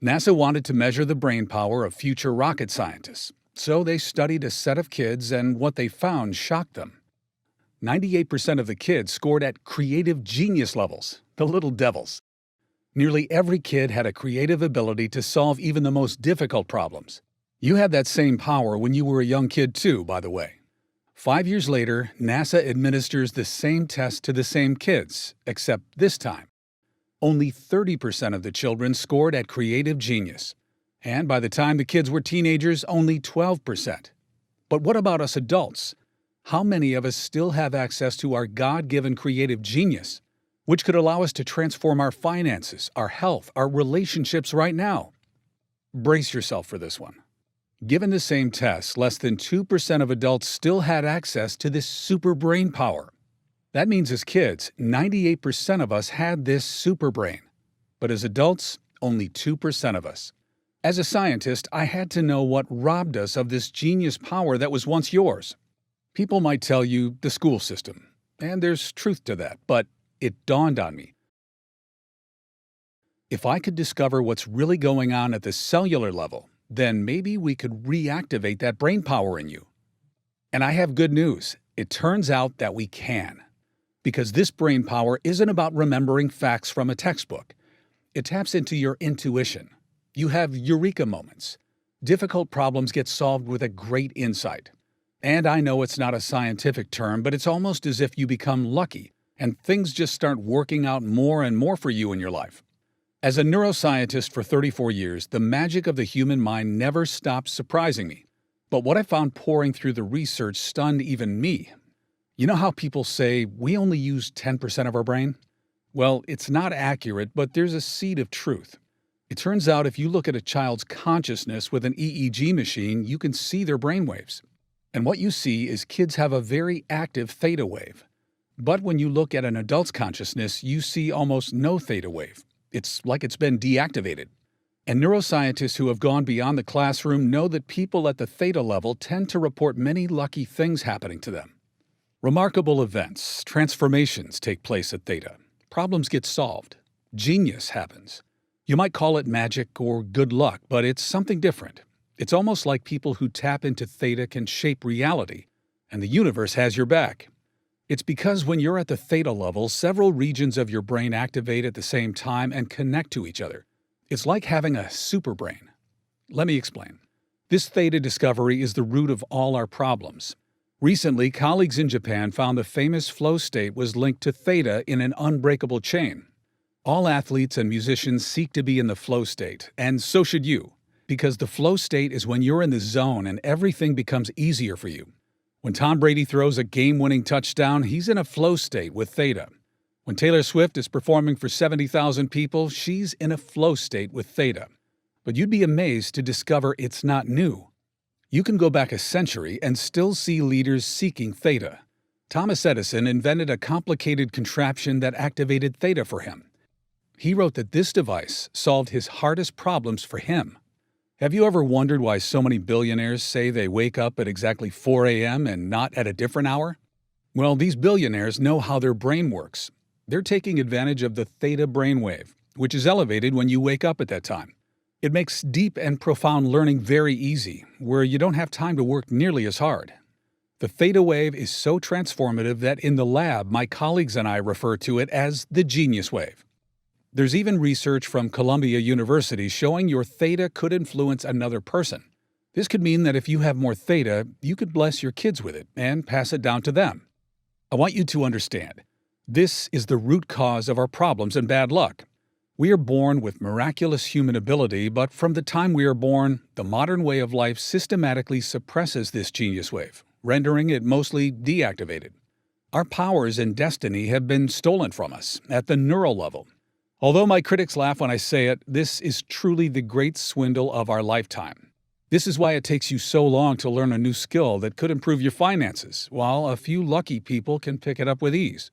NASA wanted to measure the brain power of future rocket scientists, so they studied a set of kids, and what they found shocked them. 98% of the kids scored at creative genius levels, the little devils. Nearly every kid had a creative ability to solve even the most difficult problems. You had that same power when you were a young kid too, by the way. 5 years later, NASA administers the same test to the same kids, except this time, only 30% of the children scored at creative genius. And by the time the kids were teenagers, only 12%. But what about us adults? How many of us still have access to our God-given creative genius, which could allow us to transform our finances, our health, our relationships right now? Brace yourself for this one. Given the same test, less than 2% of adults still had access to this super brain power. That means as kids, 98% of us had this super brain. But as adults, only 2% of us. As a scientist, I had to know what robbed us of this genius power that was once yours. People might tell you the school system, and there's truth to that, but it dawned on me. If I could discover what's really going on at the cellular level, then maybe we could reactivate that brain power in you. And I have good news. It turns out that we can. Because this brain power isn't about remembering facts from a textbook. It taps into your intuition. You have eureka moments. Difficult problems get solved with a great insight. And I know it's not a scientific term, but it's almost as if you become lucky and things just start working out more and more for you in your life. As a neuroscientist for 34 years, the magic of the human mind never stops surprising me. But what I found pouring through the research stunned even me. You know how people say we only use 10% of our brain? Well, it's not accurate, but there's a seed of truth. It turns out if you look at a child's consciousness with an EEG machine, you can see their brainwaves. And what you see is kids have a very active theta wave. But when you look at an adult's consciousness, you see almost no theta wave. It's like it's been deactivated. And neuroscientists who have gone beyond the classroom know that people at the theta level tend to report many lucky things happening to them. Remarkable events, transformations take place at theta. Problems get solved. Genius happens. You might call it magic or good luck, but it's something different. It's almost like people who tap into theta can shape reality, and the universe has your back. It's because when you're at the theta level, several regions of your brain activate at the same time and connect to each other. It's like having a super brain. Let me explain. This theta discovery is the root of all our problems. Recently, colleagues in Japan found the famous flow state was linked to theta in an unbreakable chain. All athletes and musicians seek to be in the flow state, and so should you. Because the flow state is when you're in the zone and everything becomes easier for you. When Tom Brady throws a game-winning touchdown, he's in a flow state with theta. When Taylor Swift is performing for 70,000 people, she's in a flow state with theta. But you'd be amazed to discover it's not new. You can go back a century and still see leaders seeking theta. Thomas Edison invented a complicated contraption that activated theta for him. He wrote that this device solved his hardest problems for him. Have you ever wondered why so many billionaires say they wake up at exactly 4 a.m. and not at a different hour? Well, these billionaires know how their brain works. They're taking advantage of the theta brainwave, which is elevated when you wake up at that time. It makes deep and profound learning very easy, where you don't have time to work nearly as hard. The theta wave is so transformative that in the lab, my colleagues and I refer to it as the genius wave. There's even research from Columbia University showing your theta could influence another person. This could mean that if you have more theta, you could bless your kids with it and pass it down to them. I want you to understand, this is the root cause of our problems and bad luck. We are born with miraculous human ability, but from the time we are born, the modern way of life systematically suppresses this genius wave, rendering it mostly deactivated. Our powers and destiny have been stolen from us at the neural level. Although my critics laugh when I say it, this is truly the great swindle of our lifetime. This is why it takes you so long to learn a new skill that could improve your finances, while a few lucky people can pick it up with ease.